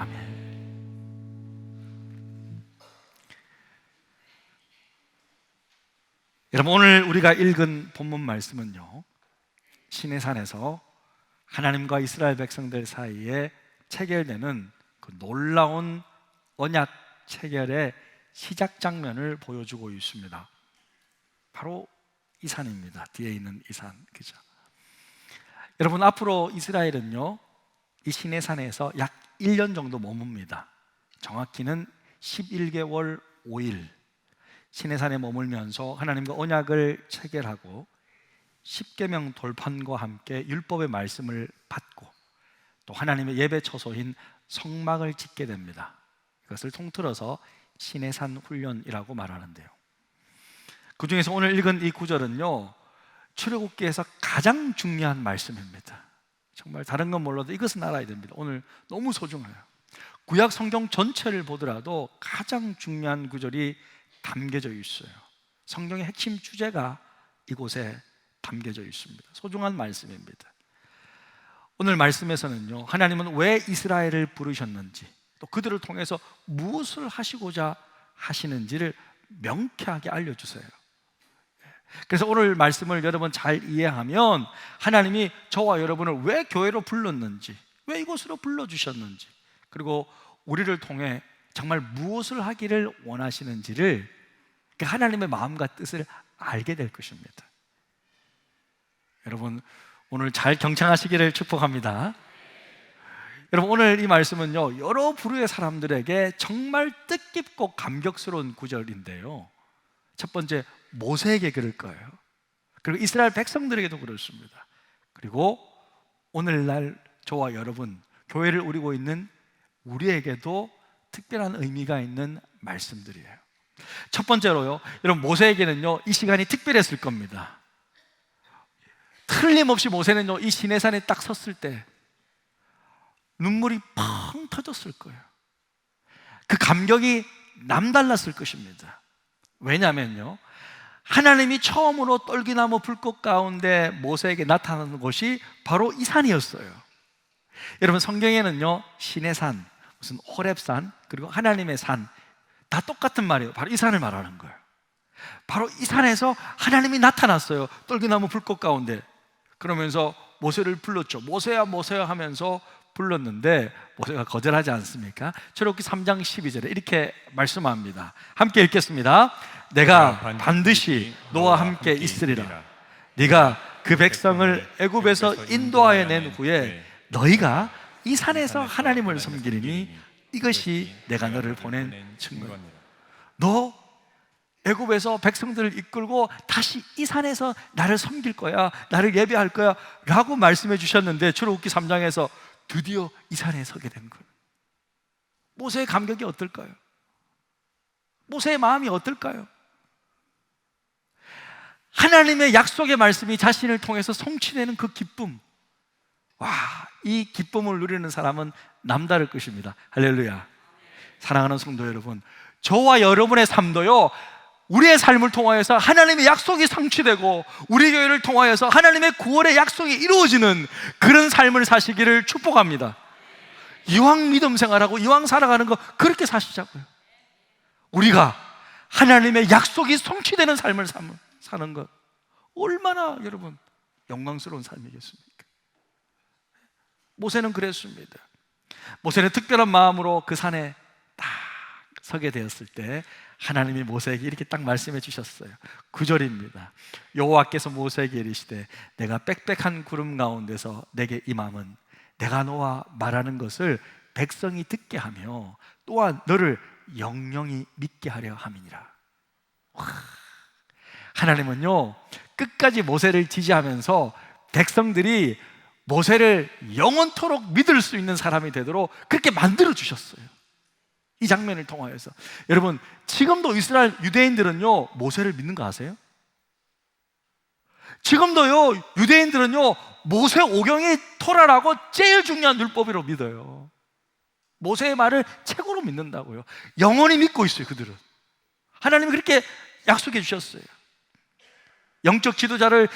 아멘. 여러분, 오늘 우리가 읽은 본문 말씀은요, 시내산에서 하나님과 이스라엘 백성들 사이에 체결되는 그 놀라운 언약 체결의 시작 장면을 보여주고 있습니다. 바로 이 산입니다. 뒤에 있는 이 산, 그죠? 여러분, 앞으로 이스라엘은요, 이 시내산에서 약 1년 정도 머뭅니다. 정확히는 11개월 5일 시내산에 머물면서 하나님과 언약을 체결하고 십계명 돌판과 함께 율법의 말씀을 받고 또 하나님의 예배 처소인 성막을 짓게 됩니다. 이것을 통틀어서 시내산 훈련이라고 말하는데요, 그 중에서 오늘 읽은 이 구절은요, 출애굽기에서 가장 중요한 말씀입니다. 정말 다른 건 몰라도 이것은 알아야 됩니다. 오늘 너무 소중해요. 구약 성경 전체를 보더라도 가장 중요한 구절이 담겨져 있어요. 성경의 핵심 주제가 이곳에 담겨져 있습니다. 소중한 말씀입니다. 오늘 말씀에서는요, 하나님은 왜 이스라엘을 부르셨는지, 또 그들을 통해서 무엇을 하시고자 하시는지를 명쾌하게 알려주세요. 그래서 오늘 말씀을 여러분 잘 이해하면 하나님이 저와 여러분을 왜 교회로 불렀는지, 왜 이곳으로 불러주셨는지, 그리고 우리를 통해 정말 무엇을 하기를 원하시는지를, 하나님의 마음과 뜻을 알게 될 것입니다. 여러분, 오늘 잘 경청하시기를 축복합니다. 여러분, 오늘 이 말씀은요, 여러 부류의 사람들에게 정말 뜻깊고 감격스러운 구절인데요, 첫 번째, 모세에게 그럴 거예요. 그리고 이스라엘 백성들에게도 그렇습니다. 그리고 오늘날 저와 여러분, 교회를 우리고 있는 우리에게도 특별한 의미가 있는 말씀들이에요. 첫 번째로요, 여러분, 모세에게는요, 이 시간이 특별했을 겁니다. 틀림없이 모세는요, 이 시내산에 딱 섰을 때 눈물이 펑 터졌을 거예요. 그 감격이 남달랐을 것입니다. 왜냐하면요, 하나님이 처음으로 떨기나무 불꽃 가운데 모세에게 나타나는 곳이 바로 이 산이었어요. 여러분, 성경에는요, 시내산, 무슨 호렙산, 그리고 하나님의 산, 다 똑같은 말이에요. 바로 이 산을 말하는 거예요. 바로 이 산에서 하나님이 나타났어요. 떨기나무 불꽃 가운데. 그러면서 모세를 불렀죠. 모세야 모세야 하면서 불렀는데 모세가 거절하지 않습니까? 출애굽기 3장 12절에 이렇게 말씀합니다. 함께 읽겠습니다. 내가 반드시 너와 함께 있으리라. 네가 그 백성을 애굽에서 인도하여 낸 후에 너희가 이 산에서 하나님을 섬기리니 이것이 내가 너를 보낸 증거니라. 너 애굽에서 백성들을 이끌고 다시 이 산에서 나를 섬길 거야, 나를 예배할 거야 라고 말씀해 주셨는데, 출애굽기 3장에서 드디어 이 산에 서게 된 거예요. 모세의 감격이 어떨까요? 모세의 마음이 어떨까요? 하나님의 약속의 말씀이 자신을 통해서 성취되는 그 기쁨, 와, 이 기쁨을 누리는 사람은 남다를 것입니다. 할렐루야. 사랑하는 성도 여러분, 저와 여러분의 삶도요, 우리의 삶을 통하여서 하나님의 약속이 성취되고 우리 교회를 통하여서 하나님의 구원의 약속이 이루어지는 그런 삶을 사시기를 축복합니다. 이왕 믿음 생활하고 이왕 살아가는 거 그렇게 사시자고요. 우리가 하나님의 약속이 성취되는 삶을 사는 것, 얼마나 여러분 영광스러운 삶이겠습니까? 모세는 그랬습니다. 모세는 특별한 마음으로 그 산에 딱 서게 되었을 때 하나님이 모세에게 이렇게 딱 말씀해 주셨어요. 9절입니다. 여호와께서 모세에게 이르시되 내가 빽빽한 구름 가운데서 내게 임함은 내가 너와 말하는 것을 백성이 듣게 하며 또한 너를 영영히 믿게 하려 함이니라. 하나님은요, 끝까지 모세를 지지하면서 백성들이 모세를 영원토록 믿을 수 있는 사람이 되도록 그렇게 만들어 주셨어요. 이 장면을 통하여서. 여러분, 지금도 이스라엘 유대인들은요, 모세를 믿는 거 아세요? 지금도요, 유대인들은요, 모세 오경이 토라라고 제일 중요한 율법으로 믿어요. 모세의 말을 최고로 믿는다고요. 영원히 믿고 있어요, 그들은. 하나님이 그렇게 약속해 주셨어요. 영적 지도자를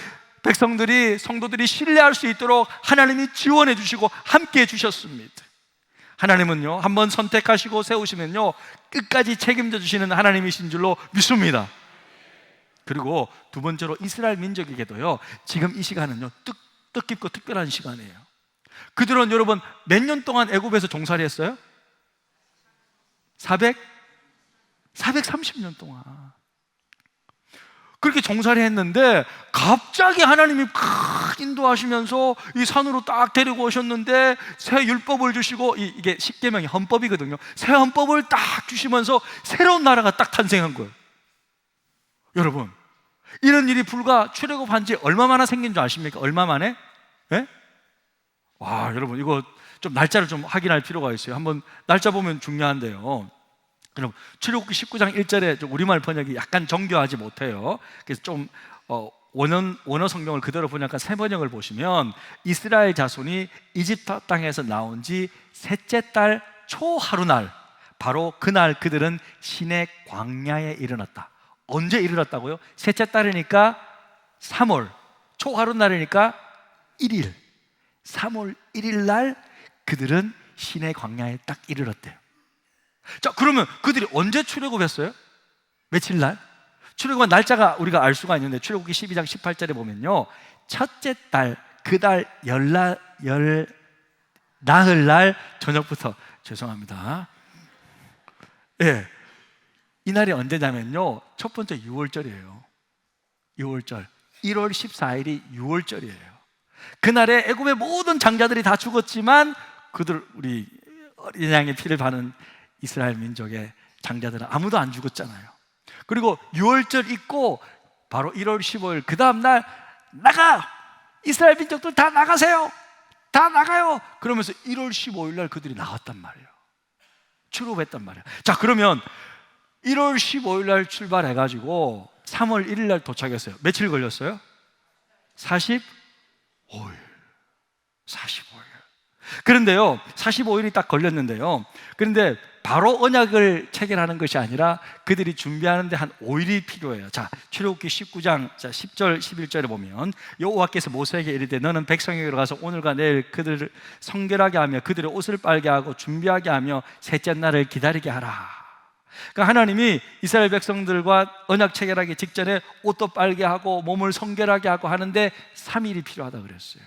백성들이, 성도들이 신뢰할 수 있도록 하나님이 지원해 주시고 함께 해 주셨습니다. 하나님은요, 한번 선택하시고 세우시면요, 끝까지 책임져 주시는 하나님이신 줄로 믿습니다. 그리고 두 번째로 이스라엘 민족에게도요, 지금 이 시간은요, 뜻깊고 특별한 시간이에요. 그들은 여러분 몇 년 동안 애굽에서 종살이 했어요? 430년 동안 그렇게 종살이 했는데, 갑자기 하나님이 인도하시면서 이 산으로 딱 데리고 오셨는데 새 율법을 주시고, 이게 십계명이 헌법이거든요. 새 헌법을 딱 주시면서 새로운 나라가 딱 탄생한 거예요. 여러분, 이런 일이 불과 출애굽한 지 얼마 만에 생긴 줄 아십니까? 얼마 만에? 예? 와, 여러분, 이거 좀 날짜를 좀 확인할 필요가 있어요. 한번 날짜 보면 중요한데요. 그럼 출애굽기 19장 1절에 좀 우리말 번역이 약간 정교하지 못해요. 그래서 좀 원어 성경을 그대로 번역한 새 번역을 보시면, 이스라엘 자손이 이집트 땅에서 나온 지 셋째 달 초하루날, 바로 그날 그들은 시내 광야에 이르렀다. 언제 이르렀다고요? 셋째 달이니까 3월, 초하루날이니까 1일, 3월 1일 날 그들은 시내 광야에 딱 이르렀대요. 자, 그러면 그들이 언제 출애굽했어요? 며칠 날? 출애굽한 날짜가 우리가 알 수가 있는데, 출애굽기 12장 18절에 보면요, 첫째 달, 그 달 나흘 날 저녁부터, 죄송합니다, 예, 이날이 언제냐면요, 첫 번째 6월절이에요. 6월절, 1월 14일이 6월절이에요. 그날에 애굽의 모든 장자들이 다 죽었지만, 우리 어린 양의 피를 바른 이스라엘 민족의 장자들은 아무도 안 죽었잖아요. 그리고 6월절 있고 바로 1월 15일 그 다음날, 나가! 이스라엘 민족들 다 나가세요! 다 나가요! 그러면서 1월 15일 날 그들이 나왔단 말이에요. 출애굽했단 말이에요. 자, 그러면 1월 15일 날 출발해가지고 3월 1일 날 도착했어요. 며칠 걸렸어요? 45일. 그런데요, 45일이 딱 걸렸는데요, 그런데 바로 언약을 체결하는 것이 아니라 그들이 준비하는데 한 5일이 필요해요. 자, 출애굽기 19장 10절 11절에 보면, 여호와께서 모세에게 이르되 너는 백성에게로 가서 오늘과 내일 그들을 성결하게 하며 그들의 옷을 빨게 하고 준비하게 하며 셋째 날을 기다리게 하라. 그러니까 하나님이 이스라엘 백성들과 언약 체결하기 직전에 옷도 빨게 하고 몸을 성결하게 하고 하는데 3일이 필요하다 그랬어요.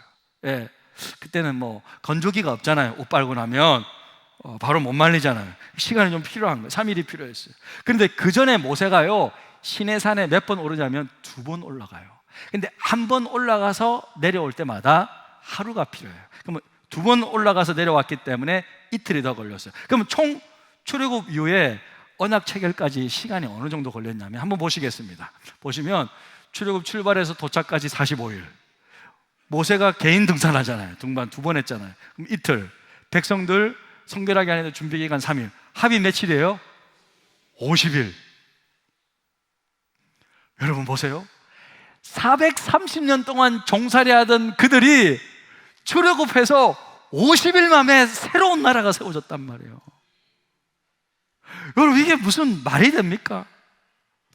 예. 그때는 뭐 건조기가 없잖아요. 옷 빨고 나면 바로 못 말리잖아요. 시간이 좀 필요한 거예요. 3일이 필요했어요. 그런데 그 전에 모세가요, 시내산에 몇 번 오르냐면 2번 올라가요. 근데 한 번 올라가서 내려올 때마다 하루가 필요해요. 그러면 2번 올라가서 내려왔기 때문에 이틀이 더 걸렸어요. 그러면 총 출애굽 이후에 언약 체결까지 시간이 어느 정도 걸렸냐면, 한번 보시겠습니다. 보시면 출애굽 출발해서 도착까지 45일, 모세가 개인 등산하잖아요. 등반 2번 했잖아요. 그럼 이틀, 백성들 성결하게 하는데 준비 기간 3일, 합이 며칠이에요? 50일. 여러분 보세요, 430년 동안 종살이 하던 그들이 출애굽해서 50일 만에 새로운 나라가 세워졌단 말이에요. 여러분, 이게 무슨 말이 됩니까?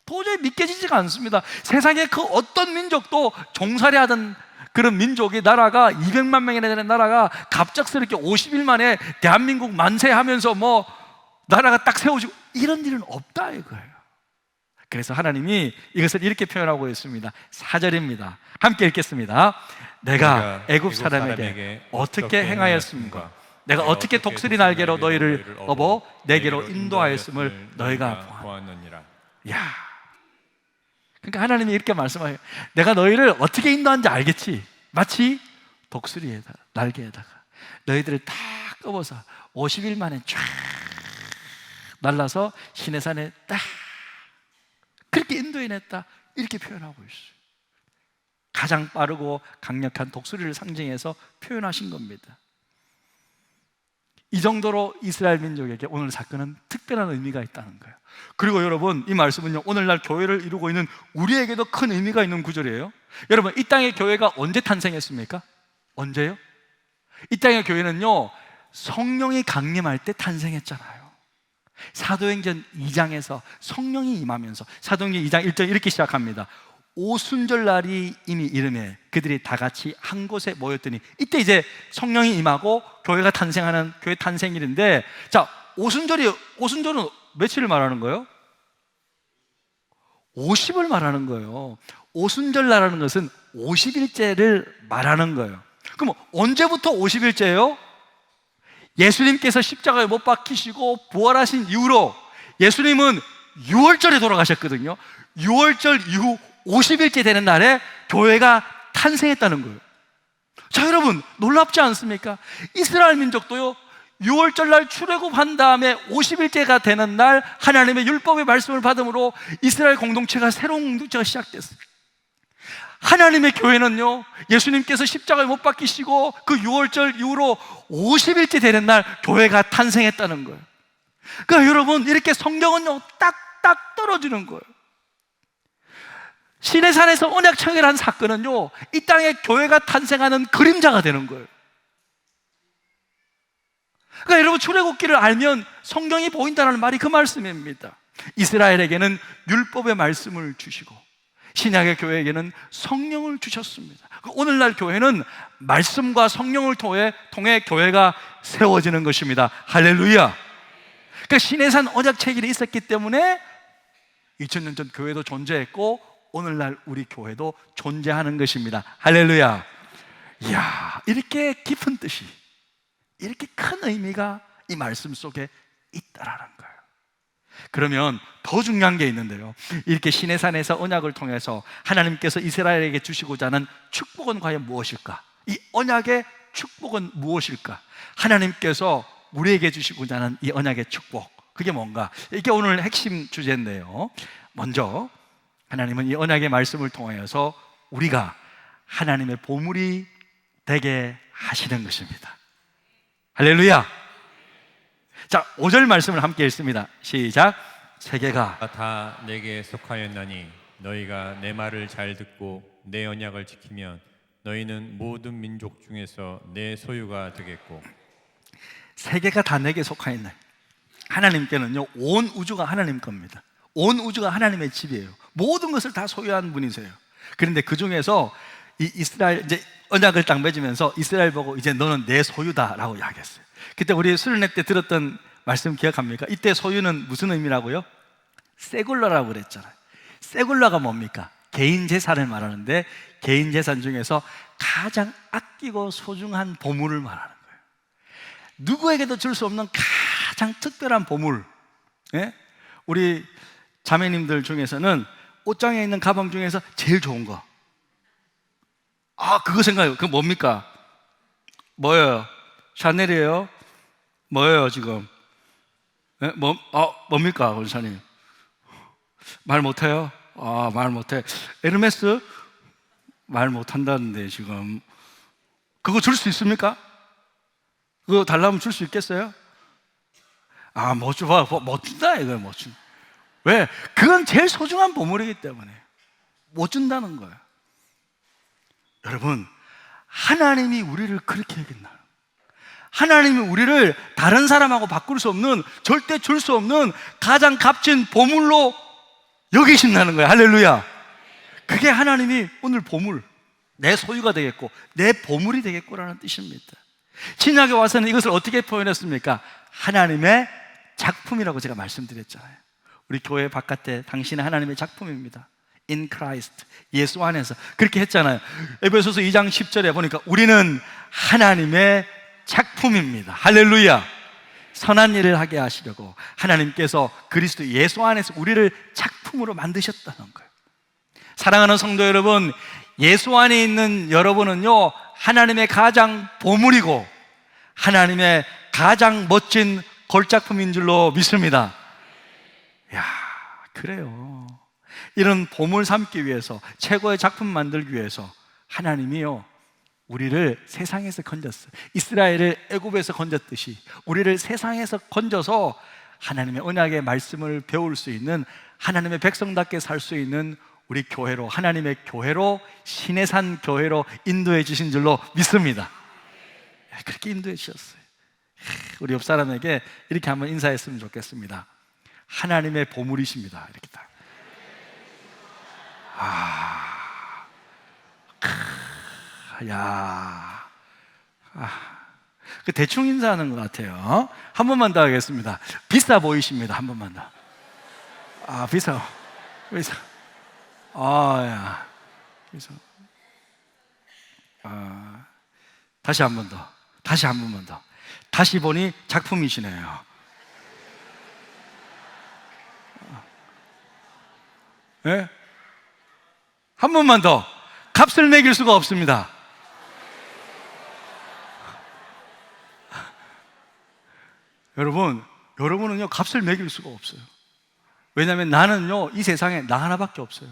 도저히 믿겨지지가 않습니다. 세상에 그 어떤 민족도 종살이 하던 그런 민족이, 나라가 200만 명이나 되는 나라가 갑작스럽게 50일 만에 대한민국 만세하면서 뭐 나라가 딱 세워지고, 이런 일은 없다 이거예요. 그래서 하나님이 이것을 이렇게 표현하고 있습니다. 4절입니다. 함께 읽겠습니다. 내가 애굽 사람에게 어떻게 행하였습니까? 내가 어떻게 독수리 날개로 너희를 업어 내게로 인도하였음을 너희가 보았느니라. 야, 그러니까 하나님이 이렇게 말씀하세요. 내가 너희를 어떻게 인도하는지 알겠지? 마치 독수리에다, 날개에다가 너희들을 다 꺾어서 50일 만에 쫙 날라서 시내산에 딱 그렇게 인도해냈다, 이렇게 표현하고 있어요. 가장 빠르고 강력한 독수리를 상징해서 표현하신 겁니다. 이 정도로 이스라엘 민족에게 오늘 사건은 특별한 의미가 있다는 거예요. 그리고 여러분, 이 말씀은요, 오늘날 교회를 이루고 있는 우리에게도 큰 의미가 있는 구절이에요. 여러분, 이 땅의 교회가 언제 탄생했습니까? 언제요? 이 땅의 교회는요, 성령이 강림할 때 탄생했잖아요. 사도행전 2장에서 성령이 임하면서, 사도행전 2장 1절 이렇게 시작합니다. 오순절 날이 이미 이름에 그들이 다 같이 한 곳에 모였더니, 이때 이제 성령이 임하고 교회가 탄생하는 교회 탄생일인데, 자, 오순절은 며칠을 말하는 거예요? 50을 말하는 거예요. 오순절날이라는 것은 50일째를 말하는 거예요. 그럼 언제부터 50일째예요? 예수님께서 십자가에 못 박히시고 부활하신 이후로 예수님은 6월절에 돌아가셨거든요. 6월절 이후 50일째 되는 날에 교회가 탄생했다는 거예요. 자, 여러분, 놀랍지 않습니까? 이스라엘 민족도요, 6월절 날 출애굽한 다음에 50일째가 되는 날 하나님의 율법의 말씀을 받음으로 이스라엘 공동체가, 새로운 공동체가 시작됐어요. 하나님의 교회는요, 예수님께서 십자가에 못 박히시고 그 6월절 이후로 50일째 되는 날 교회가 탄생했다는 거예요. 그러니까 여러분, 이렇게 성경은요 딱딱 떨어지는 거예요. 시내산에서 언약 체결한 사건은요, 이 땅에 교회가 탄생하는 그림자가 되는 거예요. 그러니까 여러분, 출애굽기를 알면 성경이 보인다는 말이 그 말씀입니다. 이스라엘에게는 율법의 말씀을 주시고 신약의 교회에게는 성령을 주셨습니다. 오늘날 교회는 말씀과 성령을 통해 교회가 세워지는 것입니다. 할렐루야. 그러니까 시내산 언약 체결이 있었기 때문에 2000년 전 교회도 존재했고 오늘날 우리 교회도 존재하는 것입니다. 할렐루야. 이야, 이렇게 깊은 뜻이, 이렇게 큰 의미가 이 말씀 속에 있다라는 거예요. 그러면 더 중요한 게 있는데요, 이렇게 시내산에서 언약을 통해서 하나님께서 이스라엘에게 주시고자 하는 축복은 과연 무엇일까? 이 언약의 축복은 무엇일까? 하나님께서 우리에게 주시고자 하는 이 언약의 축복, 그게 뭔가? 이게 오늘 핵심 주제인데요, 먼저 하나님은 이 언약의 말씀을 통하여서 우리가 하나님의 보물이 되게 하시는 것입니다. 할렐루야. 자, 5절 말씀을 함께 읽습니다. 시작. 세계가 다 내게 속하였나니 너희가 내 말을 잘 듣고 내 언약을 지키면 너희는 모든 민족 중에서 내 소유가 되겠고. 세계가 다 내게 속하였나니, 하나님께는요 온 우주가 하나님 겁니다. 온 우주가 하나님의 집이에요. 모든 것을 다 소유한 분이세요. 그런데 그 중에서 이 이스라엘, 이제 언약을 딱 맺으면서 이스라엘 보고 이제 너는 내 소유다라고 이야기했어요. 그때 우리 수련회 때 들었던 말씀 기억합니까? 이때 소유는 무슨 의미라고요? 세굴라라고 그랬잖아요. 세굴라가 뭡니까? 개인 재산을 말하는데, 개인 재산 중에서 가장 아끼고 소중한 보물을 말하는 거예요. 누구에게도 줄 수 없는 가장 특별한 보물. 예? 우리 자매님들 중에서는 옷장에 있는 가방 중에서 제일 좋은 거, 그거 생각해요. 그거 뭡니까? 뭐예요? 샤넬이에요? 뭐예요 지금? 네? 뭡니까 권사님? 말 못해요? 말 못해. 에르메스? 말 못한다는데 지금 그거 줄 수 있습니까? 그거 달라면 줄 수 있겠어요? 못 줘. 못 준다 이거예요. 못 준. 왜? 그건 제일 소중한 보물이기 때문에 못 준다는 거예요. 여러분, 하나님이 우리를 그렇게 여겼나? 하나님이 우리를 다른 사람하고 바꿀 수 없는, 절대 줄 수 없는 가장 값진 보물로 여기신다는 거예요. 할렐루야. 그게 하나님이 오늘 보물, 내 소유가 되겠고 내 보물이 되겠구라는 뜻입니다. 신약에 와서는 이것을 어떻게 표현했습니까? 하나님의 작품이라고 제가 말씀드렸잖아요. 우리 교회 바깥에 당신은 하나님의 작품입니다. In Christ, 예수 안에서 그렇게 했잖아요. 에베소서 2장 10절에 보니까 우리는 하나님의 작품입니다. 할렐루야. 선한 일을 하게 하시려고 하나님께서 그리스도 예수 안에서 우리를 작품으로 만드셨다는 거예요. 사랑하는 성도 여러분, 예수 안에 있는 여러분은요 하나님의 가장 보물이고 하나님의 가장 멋진 걸작품인 줄로 믿습니다. 야, 그래요. 이런 보물 삼기 위해서, 최고의 작품 만들기 위해서 하나님이요 우리를 세상에서 건졌어요. 이스라엘을 애굽에서 건졌듯이 우리를 세상에서 건져서 하나님의 언약의 말씀을 배울 수 있는, 하나님의 백성답게 살 수 있는 우리 교회로, 하나님의 교회로, 시내산 교회로 인도해 주신 줄로 믿습니다. 그렇게 인도해 주셨어요. 우리 옆 사람에게 이렇게 한번 인사했으면 좋겠습니다. 하나님의 보물이십니다. 이렇게 딱. 야, 그 대충 인사하는 것 같아요. 한 번만 더 하겠습니다. 비싸 보이십니다. 한 번만 더. 비싸. 야, 비싸. 다시 한 번 더. 다시 한 번만 더. 다시 보니 작품이시네요. 네? 한 번만 더. 값을 매길 수가 없습니다. 여러분은요, 값을 매길 수가 없어요. 왜냐하면 나는요, 이 세상에 나 하나밖에 없어요.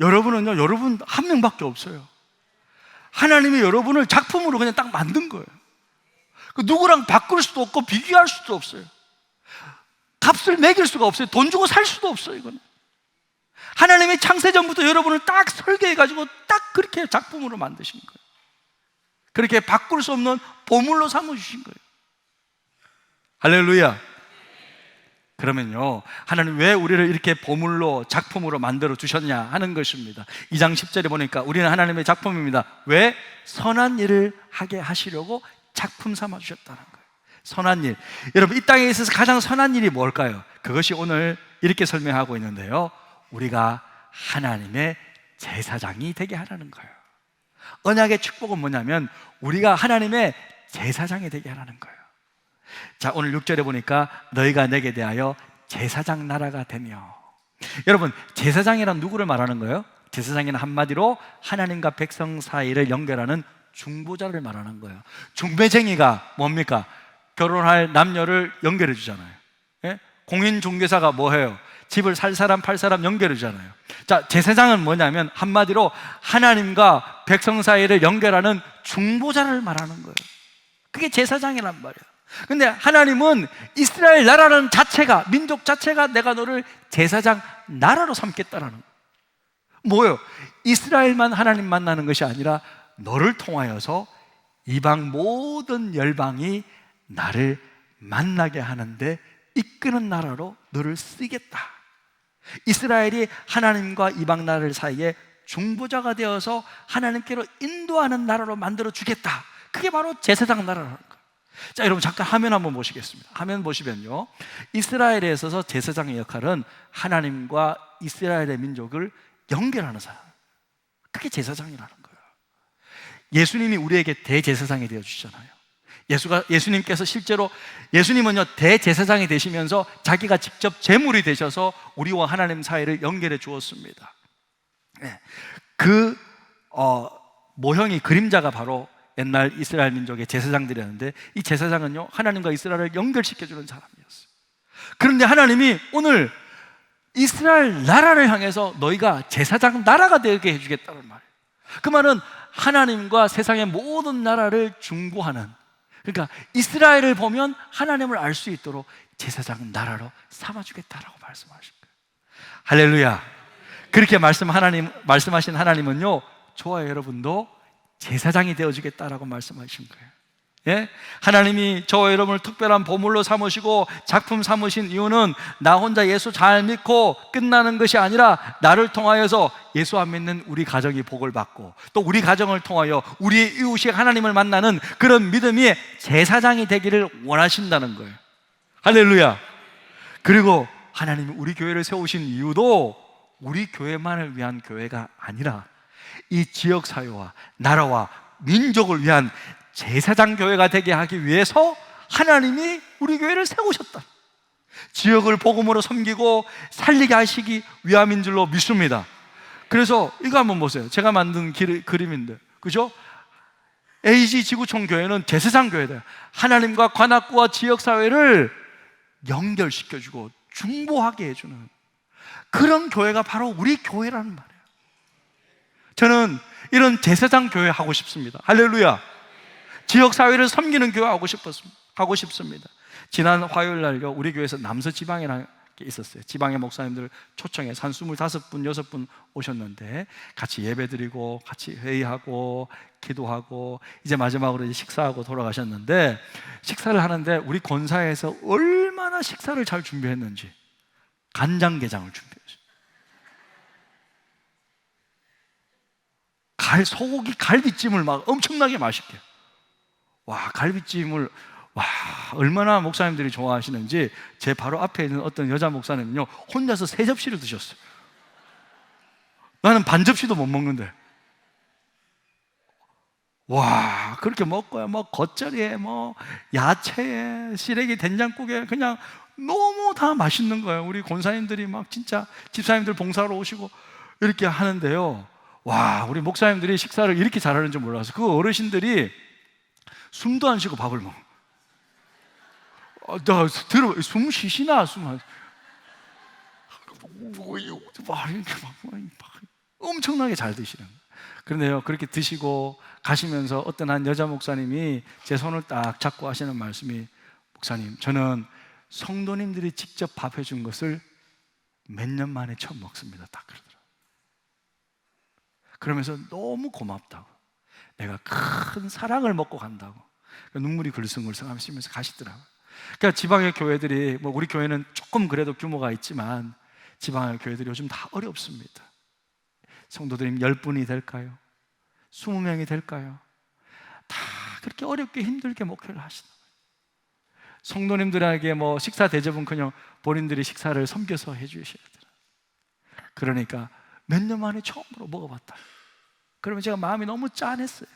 여러분은요, 여러분 한 명밖에 없어요. 하나님이 여러분을 작품으로 그냥 딱 만든 거예요. 누구랑 바꿀 수도 없고 비교할 수도 없어요. 값을 매길 수가 없어요. 돈 주고 살 수도 없어요, 이거는. 하나님이 창세전부터 여러분을 딱 설계해가지고 딱 그렇게 작품으로 만드신 거예요. 그렇게 바꿀 수 없는 보물로 삼아주신 거예요. 할렐루야. 그러면요, 하나님 왜 우리를 이렇게 보물로 작품으로 만들어 주셨냐 하는 것입니다. 2장 10절에 보니까 우리는 하나님의 작품입니다. 왜? 선한 일을 하게 하시려고 작품 삼아 주셨다는 거예요. 선한 일. 여러분, 이 땅에 있어서 가장 선한 일이 뭘까요? 그것이 오늘 이렇게 설명하고 있는데요, 우리가 하나님의 제사장이 되게 하라는 거예요. 언약의 축복은 뭐냐면 우리가 하나님의 제사장이 되게 하라는 거예요. 자, 오늘 6절에 보니까 너희가 내게 대하여 제사장 나라가 되며. 여러분, 제사장이란 누구를 말하는 거예요? 제사장이란 한마디로 하나님과 백성 사이를 연결하는 중보자를 말하는 거예요. 중매쟁이가 뭡니까? 결혼할 남녀를 연결해 주잖아요. 예? 공인중개사가 뭐 해요? 집을 살 사람 팔 사람 연결해 주잖아요. 자, 제사장은 뭐냐면 한마디로 하나님과 백성 사이를 연결하는 중보자를 말하는 거예요. 그게 제사장이란 말이에요. 근데 하나님은 이스라엘 나라라는 자체가, 민족 자체가 내가 너를 제사장 나라로 삼겠다라는 거예요. 뭐예요? 이스라엘만 하나님 만나는 것이 아니라 너를 통하여서 이방 모든 열방이 나를 만나게 하는데 이끄는 나라로 너를 쓰겠다. 이스라엘이 하나님과 이방 나라들 사이에 중보자가 되어서 하나님께로 인도하는 나라로 만들어 주겠다. 그게 바로 제사장 나라라는 거예요. 자, 여러분 잠깐 화면 한번 보시겠습니다. 화면 보시면요, 이스라엘에 있어서 제사장의 역할은 하나님과 이스라엘의 민족을 연결하는 사람, 그게 제사장이라는 거예요. 예수님이 우리에게 대제사장이 되어주시잖아요. 예수님께서 실제로, 예수님은요 대제사장이 되시면서 자기가 직접 제물이 되셔서 우리와 하나님 사이를 연결해 주었습니다. 네. 그 모형이, 그림자가 바로 옛날 이스라엘 민족의 제사장들이었는데, 이 제사장은요 하나님과 이스라엘을 연결시켜주는 사람이었어요. 그런데 하나님이 오늘 이스라엘 나라를 향해서 너희가 제사장 나라가 되게 해주겠다는 말이에요. 그 말은 하나님과 세상의 모든 나라를 중보하는, 그러니까 이스라엘을 보면 하나님을 알 수 있도록 제사장 나라로 삼아주겠다라고 말씀하신 거예요. 할렐루야. 그렇게 말씀하신 하나님은요, 저와 여러분도 제사장이 되어주겠다라고 말씀하신 거예요. 예? 하나님이 저와 여러분을 특별한 보물로 삼으시고 작품 삼으신 이유는 나 혼자 예수 잘 믿고 끝나는 것이 아니라 나를 통하여서 예수 안 믿는 우리 가정이 복을 받고, 또 우리 가정을 통하여 우리의 이웃이 하나님을 만나는 그런 믿음이 제사장이 되기를 원하신다는 거예요. 할렐루야. 그리고 하나님이 우리 교회를 세우신 이유도 우리 교회만을 위한 교회가 아니라 이 지역 사회와 나라와 민족을 위한 제사장 교회가 되게 하기 위해서 하나님이 우리 교회를 세우셨다. 지역을 복음으로 섬기고 살리게 하시기 위함인 줄로 믿습니다. 그래서 이거 한번 보세요. 제가 만든 그림인데, 그죠? AG 지구촌 교회는 제사장 교회다. 하나님과 관악구와 지역 사회를 연결시켜주고 중보하게 해주는 그런 교회가 바로 우리 교회라는 말이에요. 저는 이런 제사장 교회 하고 싶습니다. 할렐루야. 지역 사회를 섬기는 교회 하고 싶습니다. 지난 화요일 날요, 우리 교회에서 남서 지방이라는 게 있었어요. 지방의 목사님들 초청해서 한 25분, 6분 오셨는데 같이 예배드리고 같이 회의하고 기도하고 이제 마지막으로 이제 식사하고 돌아가셨는데, 식사를 하는데 우리 권사에서 얼마나 식사를 잘 준비했는지 간장게장을 준비했어요. 소고기 갈비찜을 막 엄청나게 맛있게. 와, 갈비찜을, 와, 얼마나 목사님들이 좋아하시는지 제 바로 앞에 있는 어떤 여자 목사님은요, 혼자서 3접시를 드셨어요. 나는 반 접시도 못 먹는데. 와, 그렇게 먹고요, 뭐 겉절이에 뭐 야채에 시래기 된장국에 그냥 너무 다 맛있는 거예요. 우리 권사님들이 막 진짜 집사님들 봉사하러 오시고 이렇게 하는데요, 와, 우리 목사님들이 식사를 이렇게 잘하는 줄 몰라서 그 어르신들이 숨도 안 쉬고 밥을 먹어. 나 들어, 숨 쉬시나? 엄청나게 잘 드시는 거예요. 그런데요, 그렇게 드시고 가시면서 어떤 한 여자 목사님이 제 손을 딱 잡고 하시는 말씀이, 목사님, 저는 성도님들이 직접 밥 해준 것을 몇 년 만에 처음 먹습니다. 딱 그러더라고요. 그러면서 너무 고맙다고, 내가 큰 사랑을 먹고 간다고 눈물이 글썽글썽 하시면서 가시더라고요. 그러니까 지방의 교회들이, 뭐 우리 교회는 조금 그래도 규모가 있지만 지방의 교회들이 요즘 다 어렵습니다. 성도들이 10분이 될까요? 20명이 될까요? 다 그렇게 어렵게 힘들게 목회를 하시는 거예요. 성도님들에게 뭐 식사 대접은커녕 본인들이 식사를 섬겨서 해주셔야 돼요. 그러니까 몇 년 만에 처음으로 먹어봤다. 그러면 제가 마음이 너무 짠했어요.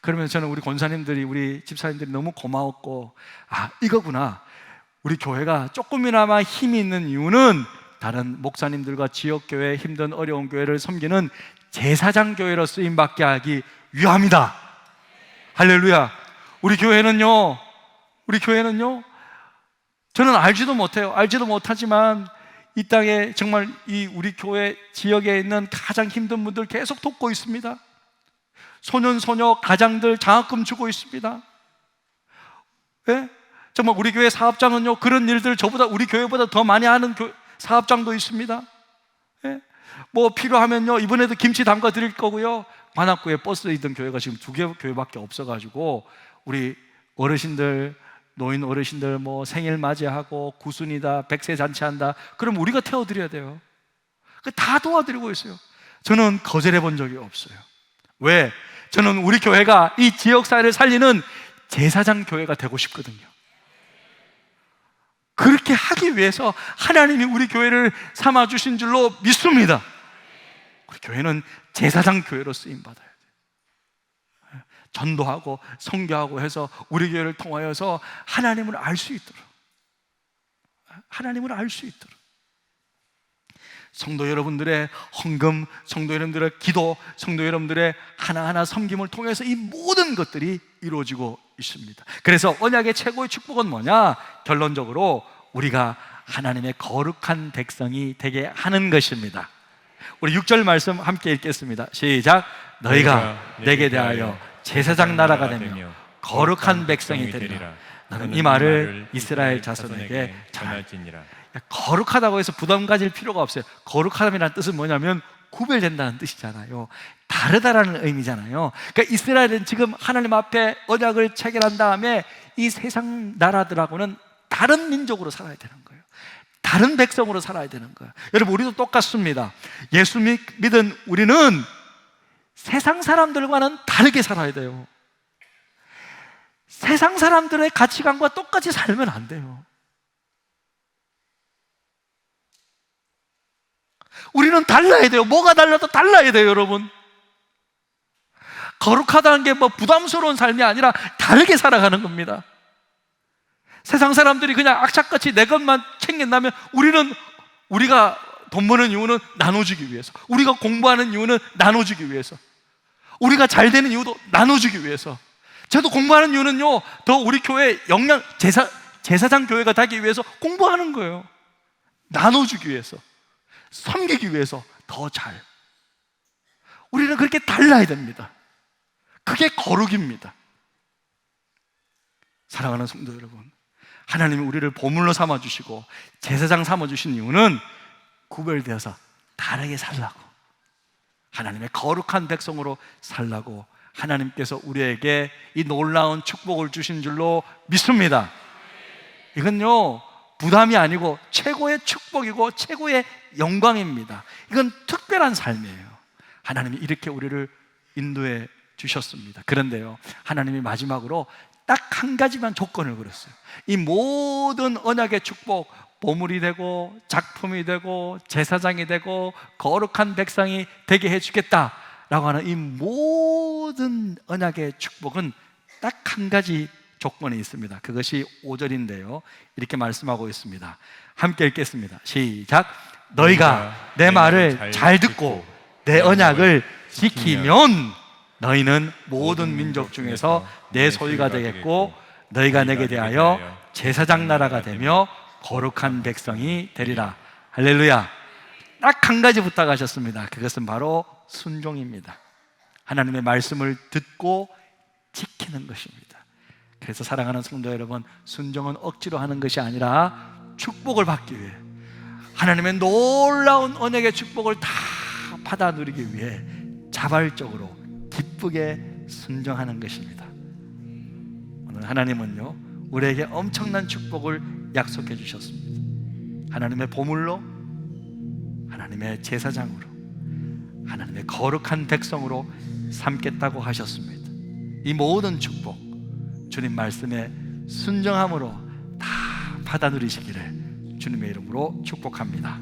그러면 저는 우리 권사님들이, 우리 집사님들이 너무 고마웠고, 아, 이거구나, 우리 교회가 조금이나마 힘이 있는 이유는 다른 목사님들과 지역교회, 힘든 어려운 교회를 섬기는 제사장 교회로 쓰임받게 하기 위함이다. 할렐루야. 우리 교회는요, 저는 알지도 못하지만 이 땅에 정말 이 우리 교회 지역에 있는 가장 힘든 분들 계속 돕고 있습니다. 소년 소녀 가장들 장학금 주고 있습니다. 예? 정말 우리 교회 사업장은요, 그런 일들 저보다, 우리 교회보다 더 많이 하는 사업장도 있습니다. 예? 뭐 필요하면요, 이번에도 김치 담가 드릴 거고요. 관악구에 버스 있던 교회가 지금 2개 교회밖에 없어가지고 우리 어르신들, 노인 어르신들 뭐 생일 맞이하고 구순이다, 백세 잔치한다, 그럼 우리가 태워드려야 돼요. 다 도와드리고 있어요. 저는 거절해 본 적이 없어요. 왜? 저는 우리 교회가 이 지역사회를 살리는 제사장 교회가 되고 싶거든요. 그렇게 하기 위해서 하나님이 우리 교회를 삼아주신 줄로 믿습니다. 우리 교회는 제사장 교회로 쓰임받아야 돼요. 전도하고 선교하고 해서 우리 교회를 통하여서 하나님을 알 수 있도록, 성도 여러분들의 헌금, 성도 여러분들의 기도, 성도 여러분들의 하나하나 섬김을 통해서 이 모든 것들이 이루어지고 있습니다. 그래서 언약의 최고의 축복은 뭐냐? 결론적으로 우리가 하나님의 거룩한 백성이 되게 하는 것입니다. 우리 6절 말씀 함께 읽겠습니다. 시작. 너희가 내게 대하여 제사장 나라가 되며 거룩한 백성이 되리라. 나는 이 말을 이스라엘 자손에게 전할지니라. 거룩하다고 해서 부담 가질 필요가 없어요. 거룩함이라는 뜻은 뭐냐면 구별된다는 뜻이잖아요. 다르다라는 의미잖아요. 그러니까 이스라엘은 지금 하나님 앞에 언약을 체결한 다음에 이 세상 나라들하고는 다른 민족으로 살아야 되는 거예요. 다른 백성으로 살아야 되는 거예요. 여러분, 우리도 똑같습니다. 예수 믿은 우리는 세상 사람들과는 다르게 살아야 돼요. 세상 사람들의 가치관과 똑같이 살면 안 돼요. 우리는 달라야 돼요. 뭐가 달라도 달라야 돼요, 여러분. 거룩하다는 게 뭐 부담스러운 삶이 아니라 다르게 살아가는 겁니다. 세상 사람들이 그냥 악착같이 내 것만 챙긴다면 우리가 돈 버는 이유는 나눠주기 위해서, 우리가 공부하는 이유는 나눠주기 위해서, 우리가 잘 되는 이유도 나눠주기 위해서. 저도 공부하는 이유는요, 더 우리 교회 제사장 교회가 되기 위해서 공부하는 거예요. 나눠주기 위해서, 섬기기 위해서 더 잘. 우리는 그렇게 달라야 됩니다. 그게 거룩입니다. 사랑하는 성도 여러분, 하나님이 우리를 보물로 삼아주시고 제사장 삼아주신 이유는 구별되어서 다르게 살라고, 하나님의 거룩한 백성으로 살라고 하나님께서 우리에게 이 놀라운 축복을 주신 줄로 믿습니다. 이건요, 부담이 아니고 최고의 축복이고 최고의 영광입니다. 이건 특별한 삶이에요. 하나님이 이렇게 우리를 인도해 주셨습니다. 그런데요, 하나님이 마지막으로 딱 한 가지만 조건을 걸었어요. 이 모든 언약의 축복, 보물이 되고 작품이 되고 제사장이 되고 거룩한 백성이 되게 해주겠다라고 하는 이 모든 언약의 축복은 딱 한 가지 조건이 있습니다. 그것이 5절인데요 이렇게 말씀하고 있습니다. 함께 읽겠습니다. 시작. 너희가 내 말을 잘 듣고 내 언약을 지키면 너희는 모든 민족 중에서 내 소유가 되겠고 너희가 내게 대하여 제사장 나라가 되며 거룩한 백성이 되리라. 할렐루야. 딱 한 가지 부탁하셨습니다. 그것은 바로 순종입니다. 하나님의 말씀을 듣고 지키는 것입니다. 그래서 사랑하는 성도 여러분, 순종은 억지로 하는 것이 아니라 축복을 받기 위해, 하나님의 놀라운 언약의 축복을 다 받아 누리기 위해 자발적으로 기쁘게 순종하는 것입니다. 오늘 하나님은요 우리에게 엄청난 축복을 약속해 주셨습니다. 하나님의 보물로, 하나님의 제사장으로, 하나님의 거룩한 백성으로 삼겠다고 하셨습니다. 이 모든 축복 주님 말씀에 순종함으로 다 받아 누리시기를 주님의 이름으로 축복합니다.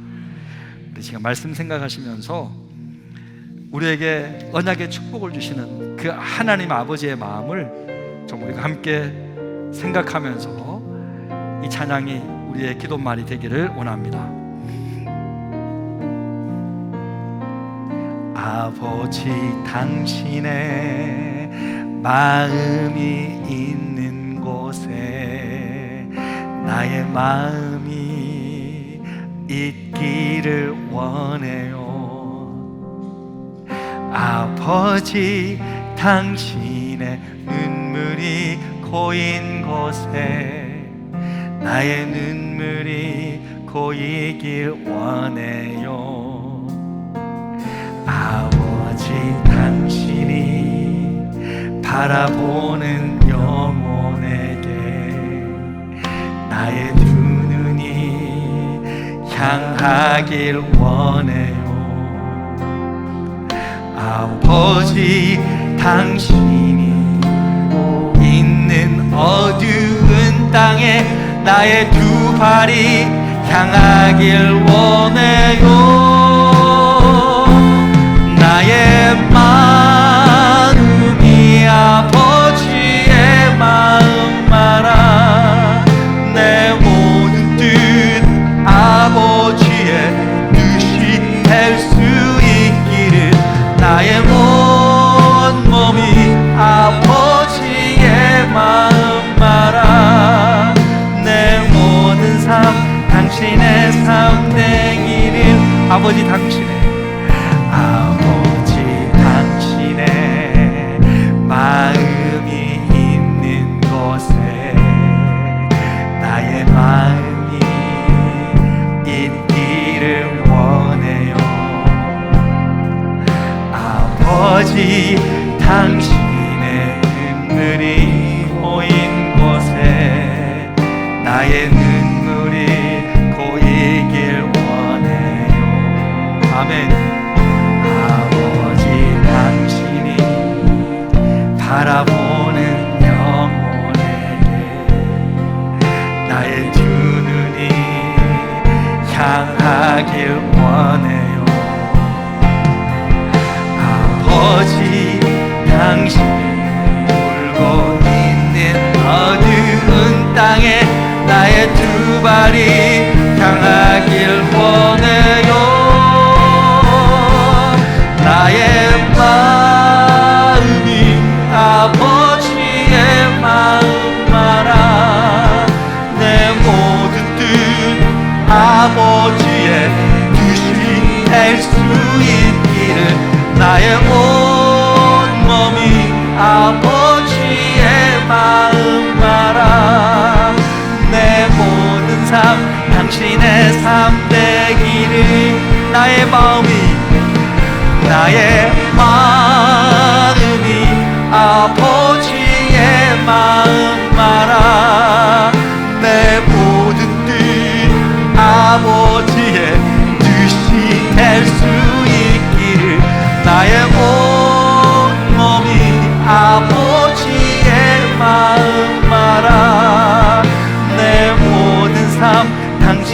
우리 지금 말씀 생각하시면서 우리에게 언약의 축복을 주시는 그 하나님 아버지의 마음을 좀 우리가 함께 생각하면서 이 찬양이 우리의 기도말이 되기를 원합니다. 아버지, 당신의 마음이 있는 곳에 나의 마음이 있기를 원해요. 아버지, 당신의 눈물이 고인 곳에 나의 눈물이 고이길 원해요. 아버지, 당신이 바라보는 영혼에게 나의 두 눈이 향하길 원해요. 아버지, 당신이 있는 어두운 땅에 나의 두 발이 향하길 원해요. 나의 마음이 아버지의 마음 알아. 내 모든 뜻 아버지의 뜻이 될 수 있기를. 나의 온 몸이 아버지의 마음 알아. 내 모든 삶 당신의 삶 되기를. 아버지, 당신의 마음이 있는 곳에 나의 마음이 있기를 원해요. 아버지, 당신의 눈물이 고인 곳에 나의 눈물이 고이길 원해요. 아멘. 바라보는 영혼에게 나의 두 눈이 향하길 원해요. 아버지, 당신이 울고 있는 어두운 땅에 나의 두 발이 향하길 원해요. 나의 마음이 아버지의 마음 알아. 내 모든 뜻 아버지의 뜻이 될 수 있기를. 나의 온 몸이 아버지의 마음 알아. 내 모든 삶 당신의 삶 되기를. 나의 마음이 아버지의 마음 알아. 내 모든 뜻 아버지의 뜻이 될 수 있기를. 나의 온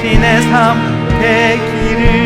신의 삶 되기를